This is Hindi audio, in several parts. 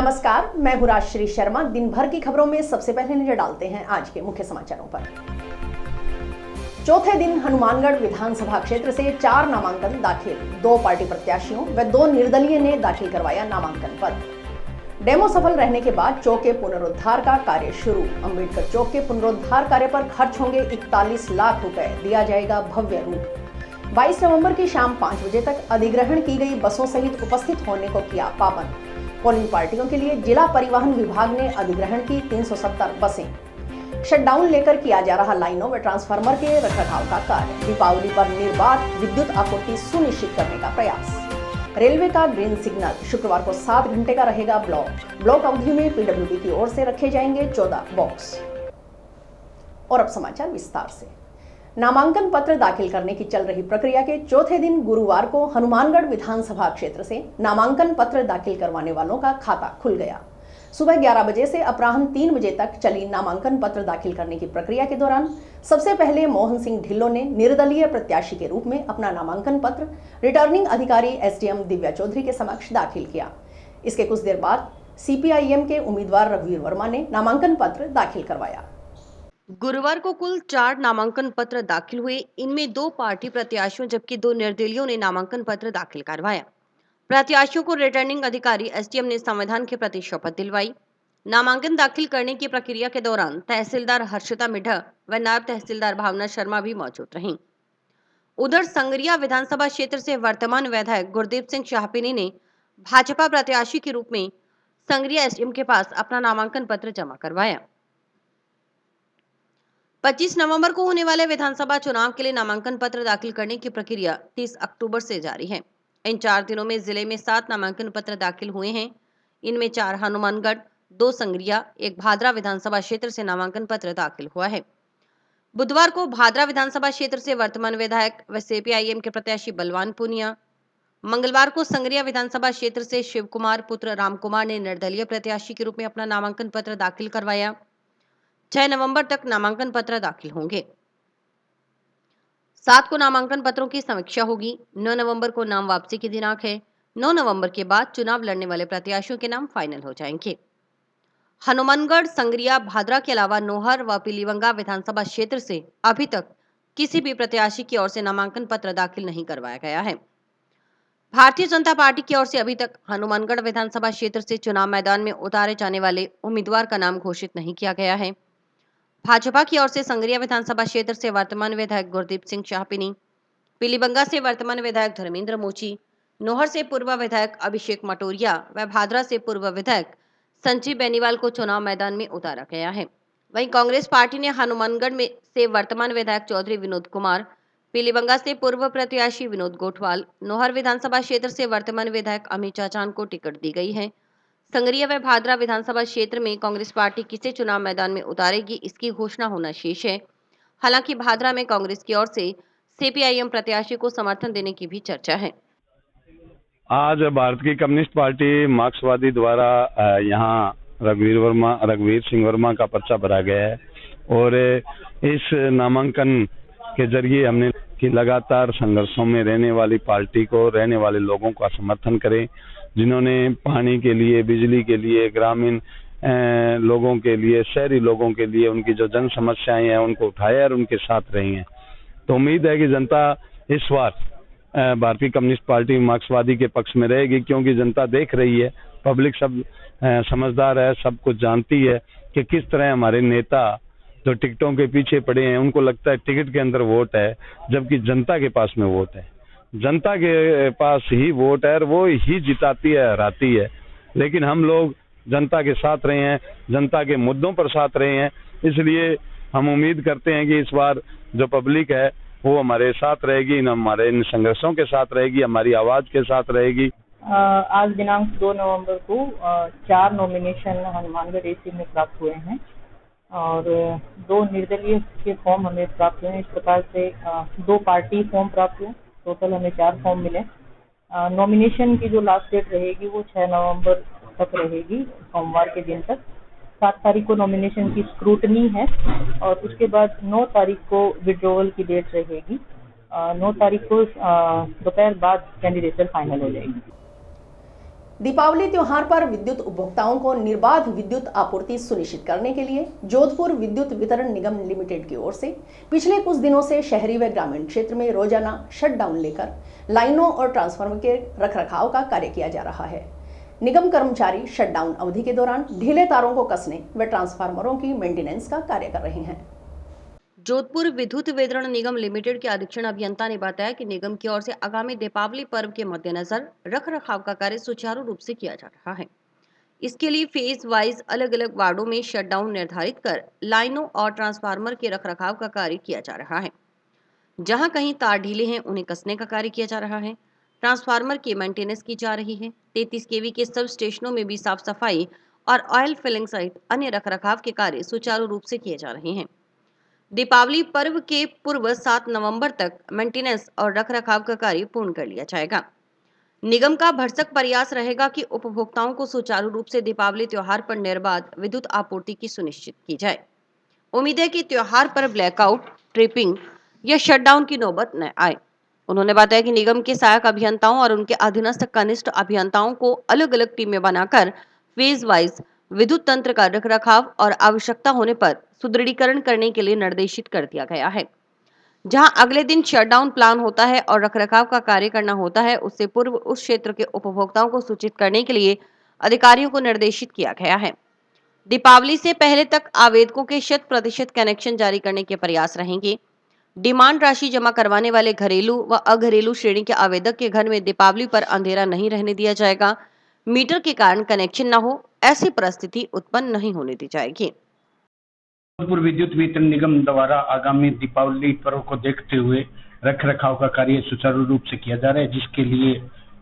नमस्कार, मैं हूं राजश्री शर्मा। दिन भर की खबरों में सबसे पहले नजर डालते हैं आज के मुख्य समाचारों पर। चौथे दिन हनुमानगढ़ विधानसभा क्षेत्र से 4 नामांकन दाखिल। 2 पार्टी प्रत्याशियों व 2 निर्दलीय ने दाखिल करवाया नामांकन पत्र। डेमो सफल रहने के बाद चौक के पुनरुद्धार का कार्य शुरू। अम्बेडकर चौक के पुनरुद्धार कार्य पर खर्च होंगे 41 लाख रुपए, दिया जाएगा भव्य रूप। 22 नवंबर की शाम 5 बजे तक अधिग्रहण की गई बसों सहित उपस्थित होने को किया पाबंद। पोलिंग पार्टियों के लिए जिला परिवहन विभाग ने अधिग्रहण की 370 बसें। शटडाउन लेकर किया जा रहा लाइनों व ट्रांसफार्मर के रखरखाव का कार्य। दीपावली पर निर्बाध विद्युत आपूर्ति सुनिश्चित करने का प्रयास। रेलवे का ग्रीन सिग्नल। शुक्रवार को 7 घंटे का रहेगा ब्लॉक अवधि में पीडब्ल्यूडी की ओर से रखे जाएंगे 14 बॉक्स। और अब समाचार विस्तार से। नामांकन पत्र दाखिल करने की चल रही प्रक्रिया के चौथे दिन गुरुवार को हनुमानगढ़ विधानसभा क्षेत्र से नामांकन पत्र दाखिल करवाने वालों का खाता खुल गया। सुबह 11 बजे से अपराह्न 3 बजे तक चली नामांकन पत्र दाखिल करने की प्रक्रिया के दौरान सबसे पहले मोहन सिंह ढिल्लों ने निर्दलीय प्रत्याशी के रूप में अपना नामांकन पत्र रिटर्निंग अधिकारी एसडीएम दिव्या चौधरी के समक्ष दाखिल किया। इसके कुछ देर बाद सीपीआईएम के उम्मीदवार रघुवीर वर्मा ने नामांकन पत्र दाखिल करवाया। गुरुवार को कुल 4 नामांकन पत्र दाखिल हुए। इनमें 2 पार्टी प्रत्याशियों जबकि 2 निर्दलीयों ने नामांकन पत्र दाखिल करवाया। प्रत्याशियों को रिटर्निंग अधिकारी एसडीएम ने संविधान के प्रति शपथ दिलवाई। नामांकन दाखिल करने की प्रक्रिया के दौरान तहसीलदार हर्षिता मिढ़ा व नायब तहसीलदार भावना शर्मा भी मौजूद रहीं। उधर संगरिया विधानसभा क्षेत्र से वर्तमान विधायक गुरदीप सिंह शाहपिनी ने भाजपा प्रत्याशी के रूप में संगरिया एसडीएम के पास अपना नामांकन पत्र जमा करवाया। 25 नवंबर को होने वाले विधानसभा चुनाव के लिए नामांकन पत्र दाखिल करने की प्रक्रिया 30 अक्टूबर से जारी है। इन 4 दिनों में जिले में 7 नामांकन पत्र दाखिल हुए हैं। इनमें 4 हनुमानगढ़, 2 संगरिया, 1 भादरा विधानसभा क्षेत्र से नामांकन पत्र दाखिल हुआ है। बुधवार को भादरा विधानसभा क्षेत्र से वर्तमान विधायक व सीपीआईएम के प्रत्याशी बलवान पूनिया, मंगलवार को संगरिया विधानसभा क्षेत्र से शिव कुमार पुत्र राम कुमार ने निर्दलीय प्रत्याशी के रूप में अपना नामांकन पत्र दाखिल करवाया। 6 नवंबर तक नामांकन पत्र दाखिल होंगे। 7 को नामांकन पत्रों की समीक्षा होगी। 9 नवंबर को नाम वापसी की दिनांक है। 9 नवंबर के बाद चुनाव लड़ने वाले प्रत्याशियों के नाम फाइनल हो जाएंगे। हनुमानगढ़, संगरिया, भादरा के अलावा नोहर व पीलीबंगा विधानसभा क्षेत्र से अभी तक किसी भी प्रत्याशी की ओर से नामांकन पत्र दाखिल नहीं करवाया गया है। भारतीय जनता पार्टी की ओर से अभी तक हनुमानगढ़ विधानसभा क्षेत्र से चुनाव मैदान में उतारे जाने वाले उम्मीदवार का नाम घोषित नहीं किया गया है। भाजपा की ओर से संगरिया विधानसभा क्षेत्र से वर्तमान विधायक गुरदीप सिंह शाहपिनी, पीलीबंगा से वर्तमान विधायक धर्मेंद्र मोची, नोहर से पूर्व विधायक अभिषेक मटोरिया व भादरा से पूर्व विधायक संजीव बेनीवाल को चुनाव मैदान में उतारा गया है। वहीं कांग्रेस पार्टी ने हनुमानगढ़ में से वर्तमान विधायक चौधरी विनोद कुमार, पीलीबंगा से पूर्व प्रत्याशी विनोद गोठवाल, नोहर विधानसभा क्षेत्र से वर्तमान विधायक अमित चाचान को टिकट दी गई है। संगरिया व भादरा विधानसभा क्षेत्र में कांग्रेस पार्टी किसे चुनाव मैदान में उतारेगी, इसकी घोषणा होना शेष है। हालांकि भादरा में कांग्रेस की ओर से सीपीआईएम प्रत्याशी को समर्थन देने की भी चर्चा है। आज भारतीय कम्युनिस्ट पार्टी मार्क्सवादी द्वारा यहाँ रघुवीर सिंह वर्मा का पर्चा भरा गया है और इस नामांकन के जरिए हमने कि लगातार संघर्षों में रहने वाली पार्टी को, रहने वाले लोगों का समर्थन करें, जिन्होंने पानी के लिए, बिजली के लिए, ग्रामीण लोगों के लिए, शहरी लोगों के लिए उनकी जो जन समस्याएं हैं उनको उठाया और उनके साथ रही हैं। तो उम्मीद है कि जनता इस बार भारतीय कम्युनिस्ट पार्टी मार्क्सवादी के पक्ष में रहेगी, क्योंकि जनता देख रही है, पब्लिक सब समझदार है, सब कुछ जानती है कि किस तरह हमारे नेता जो टिकटों के पीछे पड़े हैं उनको लगता है टिकट के अंदर वोट है, जबकि जनता के पास में वोट है। जनता के पास ही वोट है और वो ही जिताती है, हराती है। लेकिन हम लोग जनता के साथ रहे हैं, जनता के मुद्दों पर साथ रहे हैं, इसलिए हम उम्मीद करते हैं कि इस बार जो पब्लिक है वो हमारे साथ रहेगी, हमारे इन संघर्षों के साथ रहेगी, हमारी आवाज के साथ रहेगी। आज दिनांक 2 नवंबर को 4 नॉमिनेशन हनुमानगढ़ एसी में प्राप्त हुए हैं और 2 निर्दलीय के फॉर्म हमें प्राप्त हुए हैं। इस प्रकार से 2 पार्टी फॉर्म प्राप्त हुए, टोटल हमें 4 फॉर्म मिले। नॉमिनेशन की जो लास्ट डेट रहेगी वो 6 नवंबर तक रहेगी, सोमवार के दिन तक। 7 तारीख को नॉमिनेशन की स्क्रूटनी है और उसके बाद 9 तारीख को विड्रॉवल की डेट रहेगी। 9 तारीख को दोपहर बाद कैंडिडेचर फाइनल हो जाएगी। दीपावली त्योहार पर विद्युत उपभोक्ताओं को निर्बाध विद्युत आपूर्ति सुनिश्चित करने के लिए जोधपुर विद्युत वितरण निगम लिमिटेड की ओर से पिछले कुछ दिनों से शहरी व ग्रामीण क्षेत्र में रोजाना शटडाउन लेकर लाइनों और ट्रांसफार्मर के रखरखाव का कार्य किया जा रहा है। निगम कर्मचारी शटडाउन अवधि के दौरान ढीले तारों को कसने व ट्रांसफार्मरों की मेंटेनेंस का कार्य कर रहे हैं। जोधपुर विद्युत वितरण निगम लिमिटेड के अधीक्षण अभियंता ने बताया कि निगम की ओर से आगामी दीपावली पर्व के मद्देनजर रखरखाव का कार्य सुचारू रूप से किया जा रहा है। इसके लिए फेज वाइज अलग अलग वार्डों में शटडाउन निर्धारित कर लाइनों और ट्रांसफार्मर के रखरखाव का कार्य किया जा रहा है। जहां कहीं तार ढीले हैं उन्हें कसने का कार्य किया जा रहा है। ट्रांसफार्मर की मेंटेनेंस की जा रही है। 33 केवी के सब स्टेशनों में भी साफ सफाई और ऑयल फिलिंग सहित अन्य रखरखाव के कार्य सुचारू रूप से किए जा रहे हैं। दीपावली पर्व के पूर्व 7 नवंबर तक मेंटेनेंस और रखरखाव का कार्य पूर्ण कर लिया जाएगा। निगम का भरसक प्रयास रहेगा कि उपभोक्ताओं को सुचारू रूप से दीपावली त्योहार पर निर्बाध विद्युत आपूर्ति की सुनिश्चित की जाए। उम्मीद है कि त्योहार पर ब्लैकआउट, ट्रिपिंग या शटडाउन की नौबत न आए। उन्होंने बताया कि निगम के सहायक अभियंताओं और उनके अधीनस्थ कनिष्ठ अभियंताओं को अलग अलग टीमें बनाकर फेज वाइज विद्युत तंत्र का रखरखाव और आवश्यकता होने पर सुदृढ़ीकरण करने के लिए निर्देशित कर दिया गया है। जहां अगले दिन शटडाउन प्लान होता है और रखरखाव का कार्य करना होता है, उससे पूर्व उस क्षेत्र के उपभोक्ताओं को सूचित करने के लिए अधिकारियों को निर्देशित किया गया है। दीपावली से पहले तक आवेदकों के 100% कनेक्शन जारी करने के प्रयास रहेंगे। डिमांड राशि जमा करवाने वाले घरेलू व अघरेलू श्रेणी के आवेदक के घर में दीपावली पर अंधेरा नहीं रहने दिया जाएगा। मीटर के कारण कनेक्शन न हो, ऐसी परिस्थिति उत्पन्न नहीं होने दी जाएगी। जोधपुर विद्युत वितरण निगम द्वारा आगामी दीपावली पर्व को देखते हुए रखरखाव का कार्य सुचारू रूप से किया जा रहा है, जिसके लिए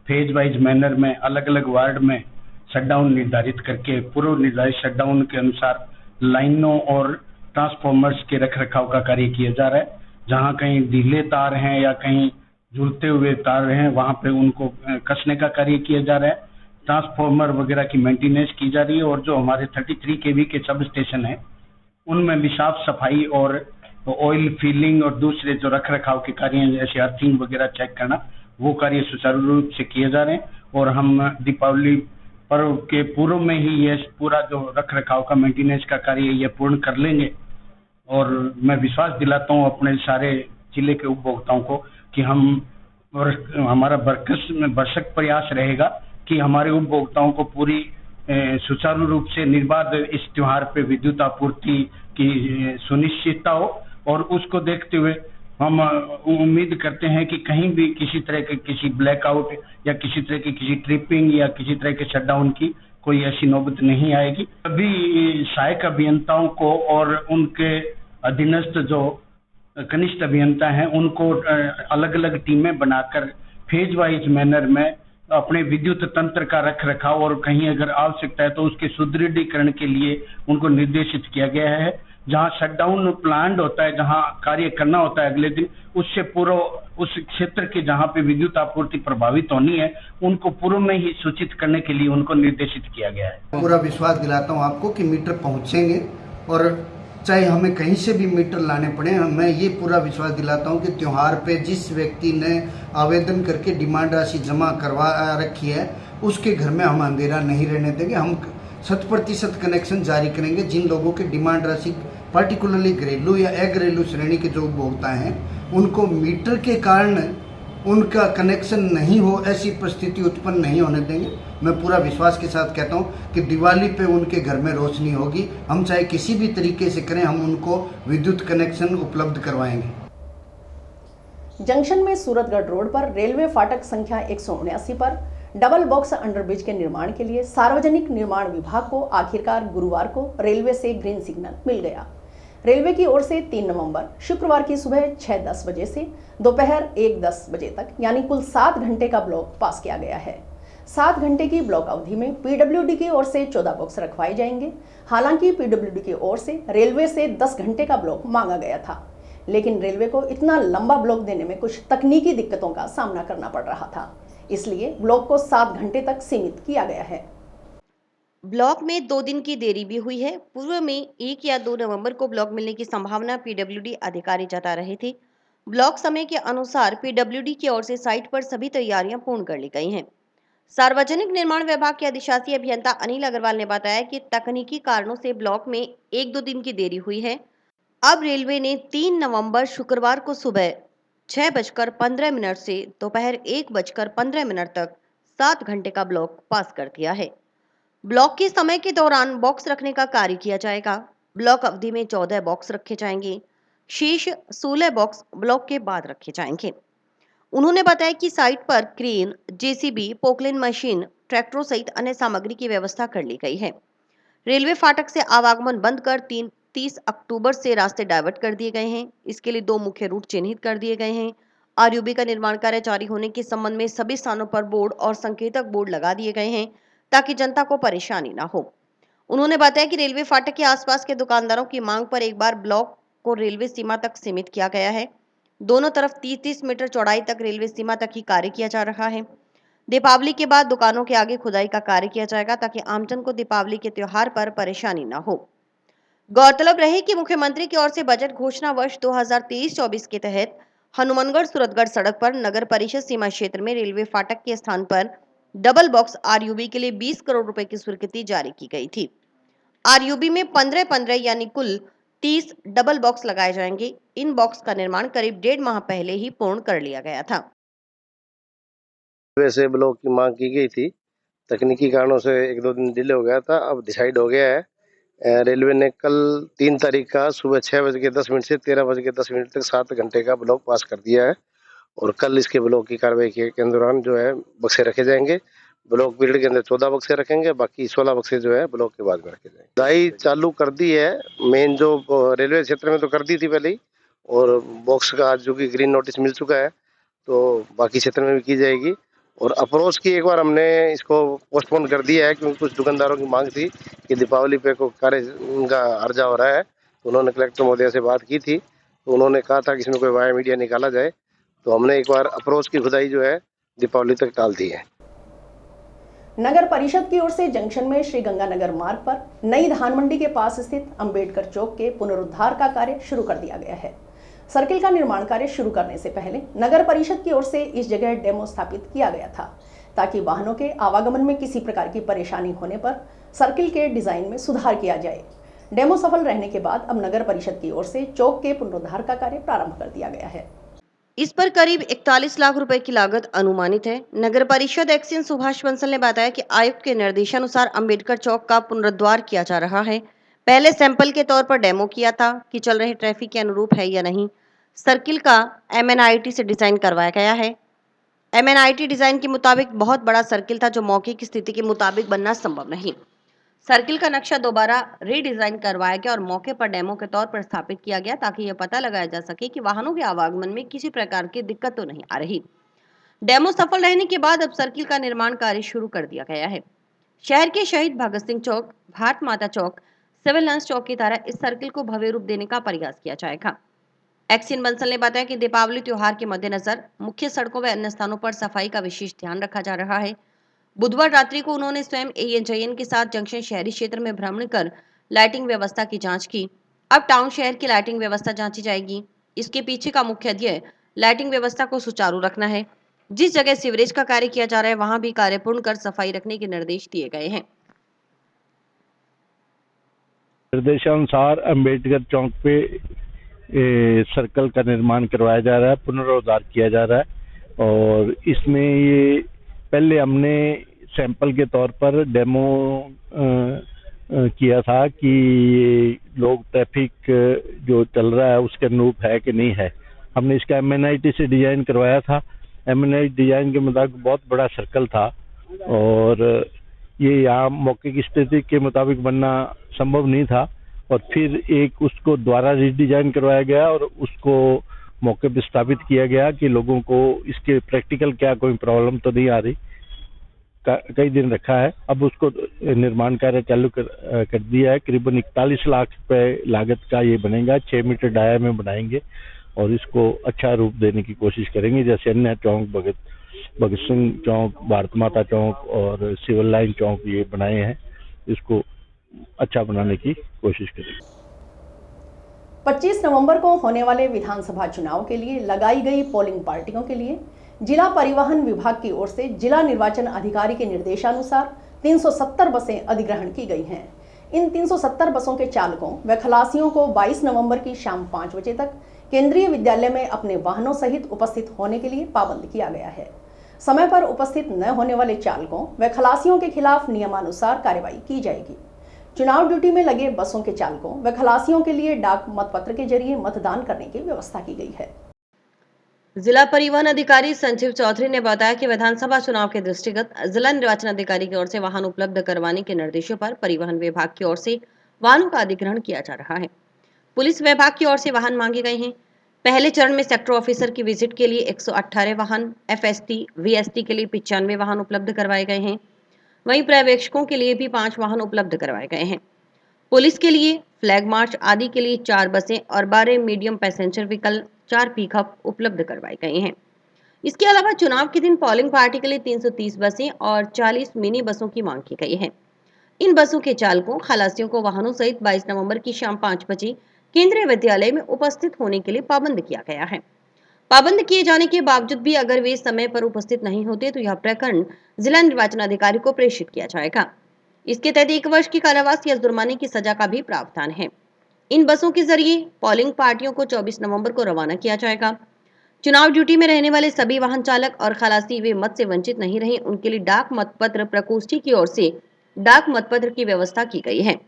फेज वाइज मैनर में अलग अलग वार्ड में शटडाउन निर्धारित करके पूर्व निर्धारित शटडाउन के अनुसार लाइनों और ट्रांसफॉर्मर्स के रखरखाव का कार्य किया जा रहा है। जहां कहीं ढीले तार हैं या कहीं झूलते हुए तार हैं, वहां पे उनको कसने का कार्य किया जा रहा है। ट्रांसफॉर्मर वगैरह की मेंटेनेंस की जा रही है और जो हमारे 33 केवी के सब स्टेशन है उनमें भी साफ सफाई और ऑयल फिलिंग और दूसरे जो रखरखाव के कार्य हैं जैसे अर्थिंग वगैरह चेक करना, वो कार्य सुचारू रूप से किए जा रहे हैं। और हम दीपावली पर्व के पूर्व में ही ये पूरा जो रखरखाव का मेंटेनेंस का कार्य ये पूर्ण कर लेंगे। और मैं विश्वास दिलाता हूँ अपने सारे जिले के उपभोक्ताओं को कि हमारा भरसक प्रयास रहेगा कि हमारे उपभोक्ताओं को पूरी सुचारू रूप से निर्बाध इस त्योहार पे विद्युत आपूर्ति की सुनिश्चितता हो। और उसको देखते हुए हम उम्मीद करते हैं कि कहीं भी किसी तरह के किसी ब्लैकआउट या किसी तरह की किसी ट्रिपिंग या किसी तरह के शटडाउन की कोई ऐसी नौबत नहीं आएगी। सभी सहायक अभियंताओं को और उनके अधीनस्थ जो कनिष्ठ अभियंता हैं उनको अलग अलग टीमें बनाकर फेज वाइज मैनर में अपने विद्युत तंत्र का रखरखाव और कहीं अगर आवश्यकता है तो उसके सुदृढ़ीकरण के लिए उनको निर्देशित किया गया है। जहां शटडाउन प्लान्ड होता है, जहां कार्य करना होता है अगले दिन, उससे पूर्व उस क्षेत्र के जहां पे विद्युत आपूर्ति प्रभावित होनी है उनको पूर्व में ही सूचित करने के लिए उनको निर्देशित किया गया है। पूरा विश्वास दिलाता हूं आपको कि मीटर पहुंचेंगे और चाहे हमें कहीं से भी मीटर लाने पड़े, मैं ये पूरा विश्वास दिलाता हूं कि त्योहार पे जिस व्यक्ति ने आवेदन करके डिमांड राशि जमा करवा रखी है उसके घर में हम अंधेरा नहीं रहने देंगे। हम 100% कनेक्शन जारी करेंगे। जिन लोगों की डिमांड राशि पार्टिकुलरली घरेलू या अघरेलू श्रेणी के जो उपभोक्ता हैं उनको मीटर के कारण उनका कनेक्शन नहीं हो, ऐसी परिस्थिति उत्पन्न नहीं होने देंगे। मैं पूरा विश्वास के साथ कहता हूं कि दिवाली पे उनके घर में रोशनी होगी। हम चाहे किसी भी तरीके से करें, हम उनको विद्युत कनेक्शन उपलब्ध करवाएंगे। जंक्शन में सूरतगढ़ रोड पर रेलवे फाटक संख्या 179 पर डबल बॉक्स अंडरब्रिज के निर्माण के लिए सार्वजनिक निर्माण विभाग को आखिरकार गुरुवार को रेलवे से ग्रीन सिग्नल मिल गया। रेलवे की ओर से 3 नवंबर शुक्रवार की सुबह 6:10 बजे से दोपहर 1:10 बजे तक यानी कुल 7 घंटे का ब्लॉक पास किया गया है। 7 घंटे की ब्लॉक अवधि में पीडब्ल्यूडी की ओर से 14 बॉक्स रखवाए जाएंगे। हालांकि पीडब्ल्यूडी की ओर से रेलवे से 10 घंटे का ब्लॉक मांगा गया था, लेकिन रेलवे को इतना लंबा ब्लॉक देने में कुछ तकनीकी दिक्कतों का सामना करना पड़ रहा था, इसलिए ब्लॉक को 7 घंटे तक सीमित किया गया है। ब्लॉक में 2 दिन की देरी भी हुई है। पूर्व में 1 या 2 नवंबर को ब्लॉक मिलने की संभावना पीडब्ल्यूडी अधिकारी जता रहे थे। ब्लॉक समय के अनुसार पीडब्ल्यूडी की ओर से साइट पर सभी तैयारियां पूर्ण कर ली गई हैं। सार्वजनिक निर्माण विभाग के अधिशासी अभियंता अनिल अग्रवाल ने बताया कि तकनीकी कारणों से ब्लॉक में 1-2 दिन की देरी हुई है। अब रेलवे ने 3 नवंबर शुक्रवार को सुबह 6:15 से दोपहर 1:15 तक 7 घंटे का ब्लॉक पास कर दिया है। ब्लॉक के समय के दौरान बॉक्स रखने का कार्य किया जाएगा। ब्लॉक अवधि में 14 बॉक्स रखे जाएंगे। शेष 16 बॉक्स ब्लॉक के बाद रखे जाएंगे। उन्होंने बताया कि साइट पर क्रेन, जेसीबी, पोकलेन मशीन, ट्रैक्टरों सहित अन्य सामग्री की व्यवस्था कर ली गई है। रेलवे फाटक से आवागमन बंद कर 30 अक्टूबर से रास्ते डाइवर्ट कर दिए गए हैं। इसके लिए 2 मुख्य रूट चिन्हित कर दिए गए हैं। आरयूबी का निर्माण कार्य जारी होने के संबंध में सभी स्थानों पर बोर्ड और संकेतक बोर्ड लगा दिए गए हैं ताकि जनता को परेशानी ना हो। उन्होंने बताया कि रेलवे फाटक के आसपास के दुकानदारों की मांग पर एक बार ब्लॉक को रेलवे सीमा तक सीमित किया गया है। दोनों तरफ 30-30 मीटर चौड़ाई तक रेलवे सीमा तक ही कार्य किया जा रहा है। दीपावली के बाद दुकानों के आगे खुदाई का कार्य किया जाएगा ताकि आमजन को दीपावली के त्योहार पर परेशानी न हो। गौरतलब रहे कि मुख्यमंत्री की ओर से बजट घोषणा वर्ष 2023-24 के तहत हनुमानगढ़ सूरतगढ़ सड़क पर नगर परिषद सीमा क्षेत्र में रेलवे फाटक के स्थान पर डबल बॉक्स आरयूबी के लिए 20 करोड़ रुपए की स्वीकृति जारी की गई थी। आरयूबी में 15-15 यानी कुल 30 डबल बॉक्स लगाए जाएंगे। इन बॉक्स का निर्माण करीब 1.5 माह पहले ही पूर्ण कर लिया गया था। वैसे ब्लॉक की मांग की गई थी, तकनीकी कारणों से 1-2 दिन डिले हो गया था। अब डिसाइड हो गया है। रेलवे ने कल 3 तारीख का सुबह 6:10 से 13:10 तक 7 घंटे का ब्लॉक पास कर दिया है और कल इसके ब्लॉक की कार्रवाई के दौरान जो है बक्से रखे जाएंगे। ब्लॉक पीरियड के अंदर 14 बक्से रखेंगे, बाकी 16 बक्से जो है ब्लॉक के बाद में रखे जाएंगे। खुदाई चालू कर दी है, मेन जो रेलवे क्षेत्र में तो कर दी थी पहले ही, और बॉक्स का आज जो कि ग्रीन नोटिस मिल चुका है, तो बाकी क्षेत्र में भी की जाएगी। और अप्रोच की एक बार हमने इसको पोस्टपोन कर दिया है क्योंकि कुछ दुकानदारों की मांग थी कि दीपावली पे को कार्य का अर्जा हो रहा है, तो उन्होंने कलेक्टर महोदय से बात की थी, तो उन्होंने कहा था कि इसमें कोई वाया मीडिया निकाला जाए, तो हमने एक बार अप्रोच की खुदाई जो है दीपावली तक टाल दी है। नगर परिषद की ओर से जंक्शन में श्री गंगानगर मार्ग पर नई धान मंडी के पास स्थित अंबेडकर चौक के पुनरुद्धार का कार्य शुरू कर दिया गया है। सर्किल का निर्माण कार्य शुरू करने से पहले नगर परिषद की ओर से इस जगह डेमो स्थापित किया गया था ताकि वाहनों के आवागमन में किसी प्रकार की परेशानी होने पर सर्किल के डिजाइन में सुधार किया जाए। डेमो सफल रहने के बाद अब नगर परिषद की ओर से चौक के पुनरुद्धार का कार्य प्रारंभ कर दिया गया है। इस पर करीब 41 लाख रुपए की लागत अनुमानित है। नगर परिषद एक्सिन सुभाष बंसल ने बताया कि आयुक्त के निर्देशानुसार अंबेडकर चौक का पुनरुद्धार किया जा रहा है। पहले सैंपल के तौर पर डेमो किया था कि चल रहे ट्रैफिक के अनुरूप है या नहीं। सर्किल का MNIT से डिजाइन करवाया गया है। MNIT डिजाइन के मुताबिक बहुत बड़ा सर्किल था जो मौके की स्थिति के मुताबिक बनना संभव नहीं। सर्किल का नक्शा दोबारा रीडिजाइन करवाया गया और मौके पर डेमो के तौर पर स्थापित किया गया ताकि यह पता लगाया जा सके कि वाहनों के आवागमन में किसी प्रकार की दिक्कत तो नहीं आ रही। डेमो सफल रहने के बाद अब सर्किल का निर्माण कार्य शुरू कर दिया गया है। शहर के शहीद भगत सिंह चौक, भारत माता चौक, सिविल लाइंस चौक की तरह इस सर्किल को भव्य रूप देने का प्रयास किया जाएगा। एक्सिन बंसल ने बताया कि दीपावली त्योहार के मद्देनजर मुख्य सड़कों व अन्य स्थानों पर सफाई का विशेष ध्यान रखा जा रहा है। बुधवार रात्रि को उन्होंने स्वयं ANJN के साथ जंक्शन शहरी क्षेत्र में भ्रमण कर लाइटिंग व्यवस्था की जांच की। अब टाउन शहर की लाइटिंग व्यवस्था जांची जाएगी। इसके पीछे का मुख्य ध्येय लाइटिंग व्यवस्था को सुचारू रखना है। जिस जगह सीवरेज का कार्य किया जा रहा है वहां भी कार्य पूर्ण कर सफाई रखने के निर्देश दिए गए हैं। निर्देशानुसार अंबेडकर चौक पे सर्कल का निर्माण करवाया जा रहा है, पुनरुद्धार किया जा रहा है। और इसमें ये पहले हमने सैंपल के तौर पर डेमो किया था कि लोग ट्रैफिक जो चल रहा है उसके अनुरूप है कि नहीं है। हमने इसका MNIT से डिजाइन करवाया था। MNIT डिजाइन के मुताबिक बहुत बड़ा सर्कल था और ये यहाँ मौके की स्थिति के मुताबिक बनना संभव नहीं था, और फिर एक उसको दोबारा रीडिजाइन करवाया गया और उसको मौके पर स्थापित किया गया कि लोगों को इसके प्रैक्टिकल क्या कोई प्रॉब्लम तो नहीं आ रही। कई दिन रखा है, अब उसको निर्माण कार्य चालू कर दिया है। करीबन 41 लाख रुपए लागत का ये बनेगा। 6 मीटर डाया में बनाएंगे और इसको अच्छा रूप देने की कोशिश करेंगे, जैसे अन्य चौक भगत सिंह चौक, भारत माता चौक और सिविल लाइन चौक ये बनाए हैं, इसको अच्छा बनाने की कोशिश करेंगे। 25 नवंबर को होने वाले विधानसभा चुनाव के लिए लगाई गई पोलिंग पार्टियों के लिए जिला परिवहन विभाग की ओर से जिला निर्वाचन अधिकारी के निर्देशानुसार 370 बसें अधिग्रहण की गई हैं। इन 370 बसों के चालकों व खलासियों को 22 नवंबर की शाम 5 बजे तक केंद्रीय विद्यालय में अपने वाहनों सहित उपस्थित होने के लिए पाबंद किया गया है। समय पर उपस्थित न होने वाले चालकों व खलासियों के खिलाफ नियमानुसार कार्रवाई की जाएगी। चुनाव ड्यूटी में लगे बसों के चालकों व खलासियों के लिए डाक मतपत्र के जरिए मतदान करने की व्यवस्था की गई है। जिला परिवहन अधिकारी संजीव चौधरी ने बताया कि विधानसभा चुनाव के दृष्टिगत जिला निर्वाचन अधिकारी की ओर से वाहन उपलब्ध करवाने के निर्देशों पर परिवहन विभाग की ओर से वाहनों का अधिग्रहण किया जा रहा है। पुलिस विभाग की ओर से वाहन मांगे गए हैं। पहले चरण में सेक्टर ऑफिसर की विजिट के लिए 118 वाहन, एफएसटी, वीएसटी के लिए 95 वाहन उपलब्ध करवाए गए हैं। वहीं पर्यवेक्षकों के लिए भी 5 वाहन उपलब्ध करवाए गए हैं। पुलिस के लिए फ्लैग मार्च आदि के लिए 4 बसें और 12 मीडियम पैसेंजर व्हीकल, 4 पिकअप उपलब्ध करवाए गए हैं। इसके अलावा चुनाव के दिन पोलिंग पार्टी के लिए 330 बसें और 40 मिनी बसों की मांग की गई है। इन बसों के चालकों, खलासियों को वाहनों सहित 22 नवंबर की शाम 5 बजे केंद्रीय विद्यालय में उपस्थित होने के लिए पाबंद किया गया है। पाबंद किए जाने के बावजूद भी अगर वे समय पर उपस्थित नहीं होते तो यह प्रकरण जिला निर्वाचन अधिकारी को प्रेषित किया जाएगा। इसके तहत 1 वर्ष की कारावास या जुर्माने की सजा का भी प्रावधान है। इन बसों के जरिए पोलिंग पार्टियों को 24 नवंबर को रवाना किया जाएगा। चुनाव ड्यूटी में रहने वाले सभी वाहन चालक और खलासी वे मत से वंचित नहीं रहे, उनके लिए डाक मतपत्र प्रकोष्ठी की ओर से डाक मतपत्र की व्यवस्था की गई है।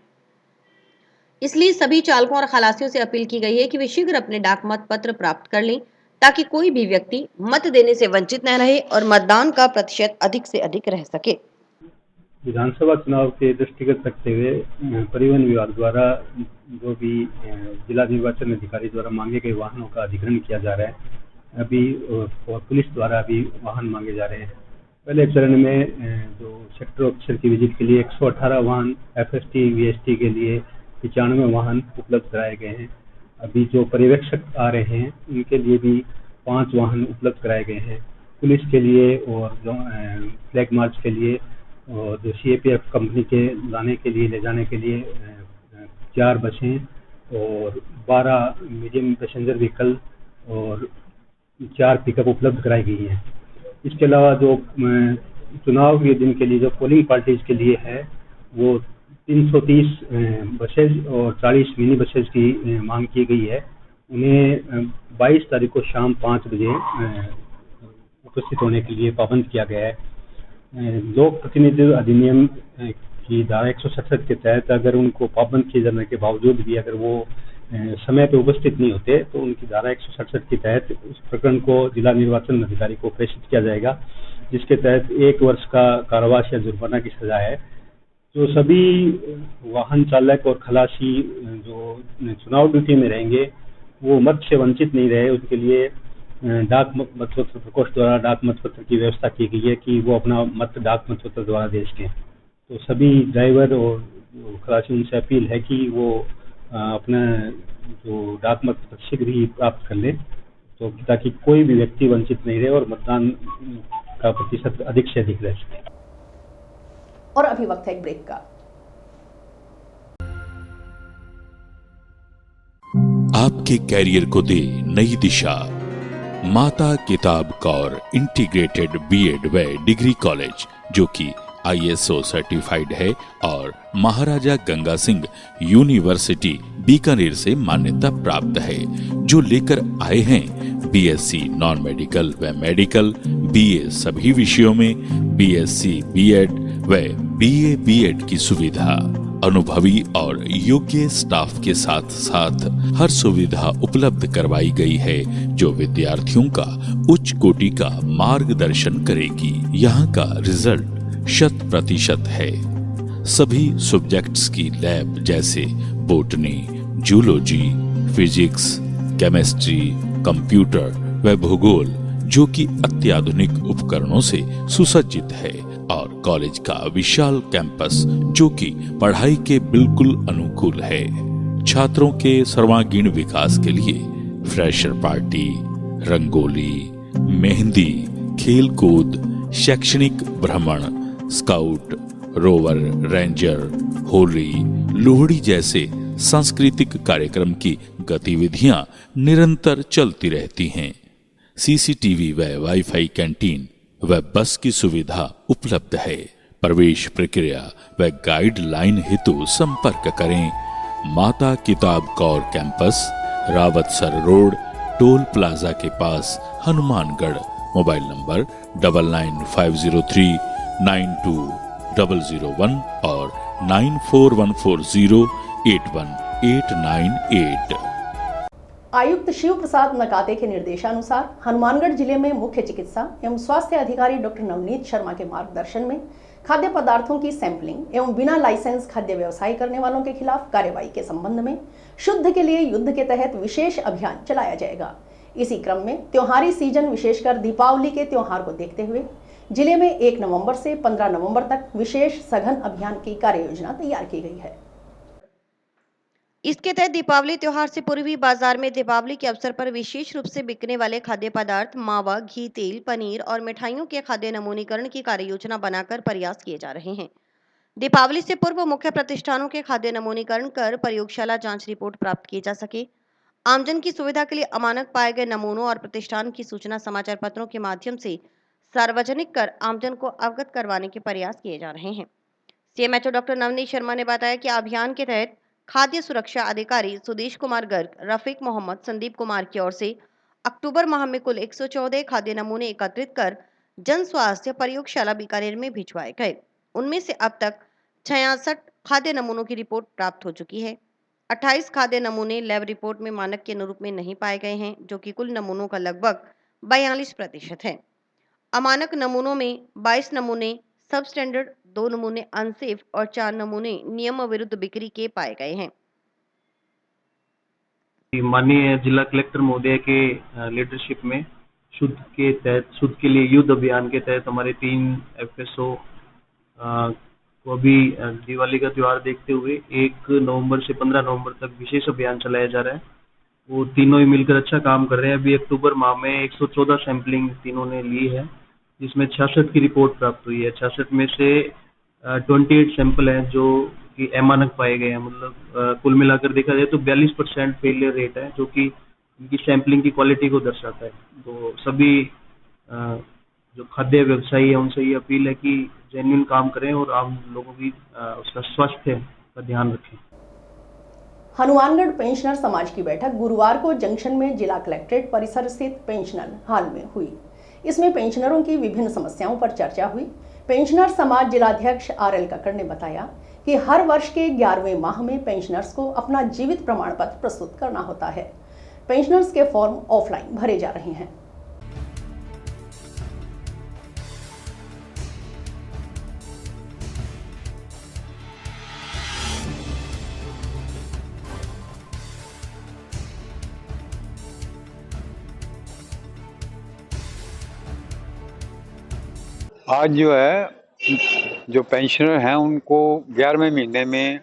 इसलिए सभी चालकों और खलासियों से अपील की गई है कि वे शीघ्र अपने डाक मतपत्र प्राप्त कर लें ताकि कोई भी व्यक्ति मत देने से वंचित न रहे और मतदान का प्रतिशत अधिक से अधिक रह सके। विधानसभा चुनाव के दृष्टिगत रखते हुए परिवहन विभाग द्वारा जो भी जिला निर्वाचन अधिकारी द्वारा मांगे गए वाहनों का अधिग्रहण किया जा रहा है अभी, और पुलिस द्वारा भी वाहन मांगे जा रहे हैं। पहले चरण में जो सेक्टर ऑफिसर की विजिट के लिए 118 वाहन, एफएसटी, वीएसटी के लिए 95 वाहन उपलब्ध कराए गए हैं। अभी जो पर्यवेक्षक आ रहे हैं उनके लिए भी 5 वाहन उपलब्ध कराए गए हैं। पुलिस के लिए और जो फ्लैग मार्च के लिए और जो सीएपीएफ कंपनी के लाने के लिए, ले जाने के लिए 4 बसें और 12 मीडियम पैसेंजर व्हीकल और 4 पिकअप उपलब्ध कराई गई हैं। इसके अलावा जो चुनाव के दिन के लिए जो पोलिंग पार्टीज के लिए है वो 330 बसेज और 40 मिनी बसेज की मांग की गई है। उन्हें 22 तारीख को शाम 5 बजे उपस्थित होने के लिए पाबंद किया गया है। लोक प्रतिनिधित्व अधिनियम की धारा 167 के तहत अगर उनको पाबंद किए जाने के बावजूद भी अगर वो समय पर उपस्थित नहीं होते तो उनकी धारा 167 के तहत उस प्रकरण को जिला निर्वाचन अधिकारी को प्रेषित किया जाएगा, जिसके तहत 1 वर्ष का कारावास या जुर्माना की सजा है। जो सभी वाहन चालक और खलासी जो चुनाव ड्यूटी में रहेंगे वो मत से वंचित नहीं रहे, उनके लिए डाक मतपत्र प्रकोष्ठ द्वारा डाक मतपत्र की व्यवस्था की गई है कि वो अपना मत डाक मतपत्र द्वारा दे सकें। तो सभी ड्राइवर और खलासी उनसे अपील है कि वो अपना जो डाक मतपत्र शीघ्र ही प्राप्त कर लें, तो ताकि कोई भी व्यक्ति वंचित नहीं रहे और मतदान का प्रतिशत अधिक से अधिक रह सके। और अभी वक्त है एक ब्रेक का। आपके कैरियर को दे नई दिशा। माता किताब कौर इंटीग्रेटेड बीएड व डिग्री कॉलेज, जो कि ISO सर्टिफाइड है और महाराजा गंगा सिंह यूनिवर्सिटी बीकानेर से मान्यता प्राप्त है, जो लेकर आए हैं BSc नॉन मेडिकल व मेडिकल, BA सभी विषयों में, BSc बीएड व BA बीएड की सुविधा। अनुभवी और योग्य स्टाफ के साथ साथ हर सुविधा उपलब्ध करवाई गई है जो विद्यार्थियों का उच्च कोटि का मार्गदर्शन करेगी। यहाँ का रिजल्ट 100% है। सभी सब्जेक्ट्स की लैब जैसे botany, zoology, physics, chemistry, computer व भूगोल, जो कि अत्याधुनिक उपकरणों से सुसज्जित है, और कॉलेज का विशाल कैंपस जो कि पढ़ाई के बिल्कुल अनुकूल है। छात्रों के सर्वांगीण विकास के लिए फ्रेशर पार्टी, रंगोली, मेहंदी, खेल कूद, शैक्षणिक भ्रमण, scout, rover, ranger, Holi, Lohri जैसे सांस्कृतिक कार्यक्रम की गतिविधियां निरंतर चलती रहती हैं। सीसीटीवी व वाईफाई कैंटीन व बस की सुविधा उपलब्ध है। प्रवेश प्रक्रिया व गाइडलाइन हेतु संपर्क करें माता किताब Kaur campus, Rawatsar road, toll plaza के पास, हनुमानगढ़। मोबाइल नंबर 9950392001 और 9414081898। आयुक्त शिव प्रसाद नकाते के निर्देशानुसार हनुमानगढ़ जिले में मुख्य चिकित्सा एवं स्वास्थ्य अधिकारी डॉक्टर नवनीत शर्मा के मार्गदर्शन में खाद्य पदार्थों की सैंपलिंग एवं बिना लाइसेंस खाद्य व्यवसाय करने वालों के खिलाफ कार्रवाई के संबंध में शुद्ध के लिए युद्ध के तहत विशेष अभियान चलाया जाएगा। इसी क्रम में त्योहारी सीजन विशेषकर दीपावली के त्योहार को देखते हुए जिले में 1 नवंबर से 15 नवंबर तक विशेष सघन अभियान की कार्ययोजना तैयार की गई है। इसके तहत दीपावली त्योहार से पूर्व ही बाजार में दीपावली के अवसर पर विशेष रूप से बिकने वाले खाद्य पदार्थ, मावा, घी, तेल, पनीर और मिठाइयों के खाद्य नमूनीकरण की कार्ययोजना बनाकर प्रयास किए जा रहे हैं। दीपावली से पूर्व मुख्य प्रतिष्ठानों के खाद्य नमूनीकरण कर प्रयोगशाला जांच रिपोर्ट प्राप्त की जा सके। आमजन की सुविधा के लिए अमानक पाए गए नमूनों और प्रतिष्ठान की सूचना समाचार पत्रों के माध्यम से सार्वजनिक कर आमजन को अवगत करवाने के प्रयास किए जा रहे हैं। सीएमएचओ डॉक्टर नवनीत शर्मा ने बताया कि अभियान के तहत खाद्य सुरक्षा अधिकारी सुदेश कुमार गर्ग, रफीक मोहम्मद, संदीप कुमार की ओर से अक्टूबर माह में कुल 114 खाद्य नमूने एकत्रित कर जन स्वास्थ्य प्रयोगशाला बीकानेर में भिजवाए गए। उनमें से अब तक 66 खाद्य नमूनों की रिपोर्ट प्राप्त हो चुकी है। 28 खाद्य नमूने लैब रिपोर्ट में मानक के अनुरूप में नहीं पाए गए हैं, जो कि कुल नमूनों का लगभग 42% है। अमानक नमूनों में 22 नमूने सब स्टैंडर्ड, 2 नमूने अनसेफ और 4 नमूने नियम विरुद्ध बिक्री के पाए गए हैं। माननीय जिला कलेक्टर महोदय के लीडरशिप में शुद्ध के लिए युद्ध अभियान के तहत हमारे 3 FSO को अभी दिवाली का त्योहार देखते हुए 1 नवंबर से 15 नवंबर तक विशेष अभियान चलाया जा रहा है। वो तीनों ही मिलकर अच्छा काम कर रहे हैं। अभी अक्टूबर माह में 114 सैंपलिंग तीनों ने ली है, जिसमें 66 की रिपोर्ट प्राप्त हुई है। 66 में से 28 सैंपल हैं जो कि अमानक पाए गए हैं। मतलब कुल मिलाकर देखा जाए तो 42% फेलियर रेट है, जो कि इनकी सैंपलिंग की क्वालिटी को दर्शाता है। तो सभी जो खाद्य व्यवसायी है उनसे ये अपील है कि जेन्युइन काम करें और आम लोगों की उसका स्वास्थ्य का ध्यान रखें। हनुमानगढ़ पेंशनर समाज की बैठक गुरुवार को जंक्शन में जिला कलेक्ट्रेट परिसर स्थित पेंशनर हॉल में हुई। इसमें पेंशनरों की विभिन्न समस्याओं पर चर्चा हुई। पेंशनर समाज जिलाध्यक्ष RL कक्कड़ ने बताया कि हर वर्ष के 11वें माह में पेंशनर्स को अपना जीवित प्रमाण पत्र प्रस्तुत करना होता है। पेंशनर्स के फॉर्म ऑफलाइन भरे जा रहे हैं। आज जो पेंशनर हैं उनको 11वें महीने में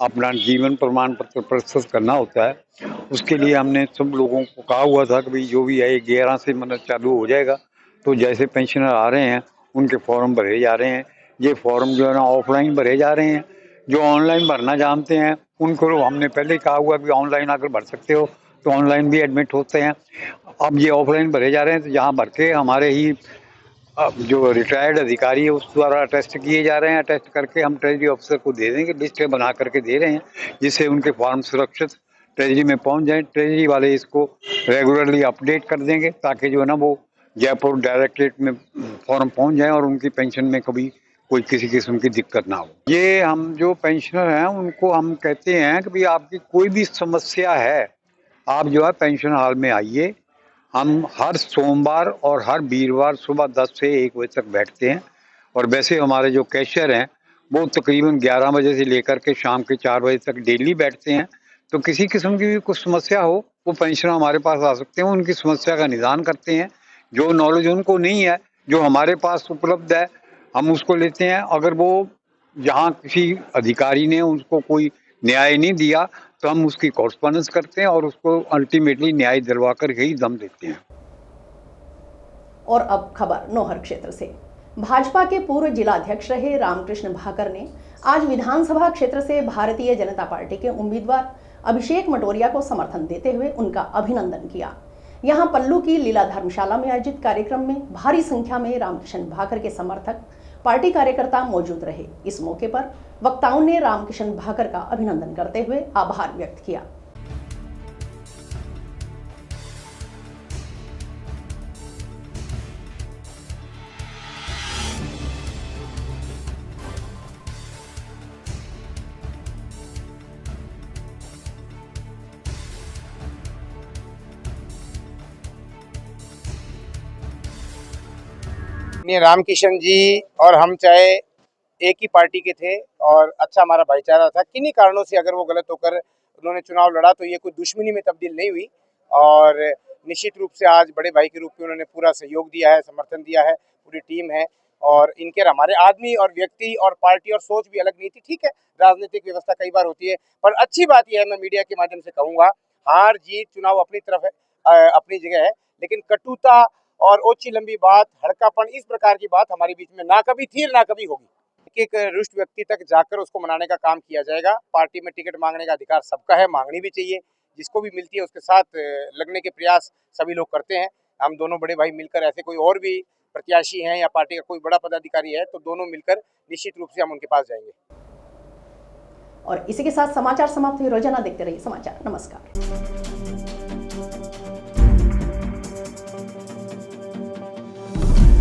अपना जीवन प्रमाण पत्र प्रस्तुत करना होता है। उसके लिए हमने सब लोगों को कहा हुआ था कि भाई जो भी है 11 से मतलब चालू हो जाएगा। तो जैसे पेंशनर आ रहे हैं उनके फॉर्म भरे जा रहे हैं। ये फॉर्म जो है ना ऑफलाइन भरे जा रहे हैं। जो ऑनलाइन भरना जानते हैं उनको हमने पहले कहा हुआ कि ऑनलाइन अगर भर सकते हो तो ऑनलाइन भी एडमिट होते हैं। अब ये ऑफलाइन भरे जा रहे हैं, तो यहाँ भर के हमारे ही जो रिटायर्ड अधिकारी है उस द्वारा टेस्ट किए जा रहे हैं। टेस्ट करके हम ट्रेजरी ऑफिसर को दे देंगे, लिस्ट बना करके दे रहे हैं, जिससे उनके फॉर्म सुरक्षित ट्रेजरी में पहुंच जाएं। ट्रेजरी वाले इसको रेगुलरली अपडेट कर देंगे ताकि जो है ना वो जयपुर डायरेक्टरेट में फॉर्म पहुंच जाए और उनकी पेंशन में कभी कोई किसी किस्म की दिक्कत ना हो। ये हम जो पेंशनर हैं उनको हम कहते हैं कि भाई आपकी कोई भी समस्या है, आप जो है पेंशन हॉल में आइए। हम हर सोमवार और हर वीरवार सुबह 10 से 1 बजे तक बैठते हैं। और वैसे हमारे जो कैशियर हैं वो तकरीबन 11 बजे से लेकर के शाम के 4 बजे तक डेली बैठते हैं। तो किसी किस्म की भी कुछ समस्या हो वो पेंशनर हमारे पास आ सकते हैं, उनकी समस्या का निदान करते हैं। जो नॉलेज उनको नहीं है, जो हमारे पास उपलब्ध है, हम उसको लेते हैं। अगर वो जहाँ किसी अधिकारी ने उसको कोई न्याय नहीं दिया तो हम उसकी कॉरेस्पॉन्डेंस करते हैं और उसको अल्टीमेटली न्याय दिलवा कर ही दम देते हैं। और अब खबर नौहर क्षेत्र से। भाजपा के पूर्व जिलाध्यक्ष रहे रामकृष्ण भाकर ने आज विधानसभा क्षेत्र से भारतीय जनता पार्टी के उम्मीदवार अभिषेक मटोरिया को समर्थन देते हुए उनका अभिनंदन किया। यहां पल्लू की लीला धर्मशाला में आयोजित कार्यक्रम में भारी संख्या में रामकिशन भाकर के समर्थक, पार्टी कार्यकर्ता मौजूद रहे। इस मौके पर वक्ताओं ने रामकिशन भाकर का अभिनंदन करते हुए आभार व्यक्त किया। रामकिशन जी और हम चाहे एक ही पार्टी के थे और अच्छा हमारा भाईचारा था, किन्हीं कारणों से अगर वो गलत होकर उन्होंने चुनाव लड़ा तो ये कोई दुश्मनी में तब्दील नहीं हुई और निश्चित रूप से आज बड़े भाई के रूप में उन्होंने पूरा सहयोग दिया है, समर्थन दिया है, पूरी टीम है और इनके हमारे आदमी और व्यक्ति और पार्टी और सोच भी अलग नहीं थी। ठीक है, राजनीतिक व्यवस्था कई बार होती है, पर अच्छी बात यह है, मैं मीडिया के माध्यम से कहूँगा, हार जीत चुनाव अपनी तरफ है, अपनी जगह है, लेकिन कटुता और ऊंची लंबी बात, हड़कापन, इस प्रकार की बात हमारे बीच में ना कभी थी ना कभी होगी। एक रुष्ट व्यक्ति तक जाकर उसको मनाने का काम किया जाएगा। पार्टी में टिकट मांगने का अधिकार सबका है, मांगनी भी चाहिए, जिसको भी मिलती है उसके साथ लगने के प्रयास सभी लोग करते हैं। हम दोनों बड़े भाई मिलकर, ऐसे कोई और भी प्रत्याशी हैं या पार्टी का कोई बड़ा पदाधिकारी है तो दोनों मिलकर निश्चित रूप से हम उनके पास जाएंगे। और इसी के साथ समाचार समाप्त हुए। रोजाना देखते रहिए समाचार। नमस्कार।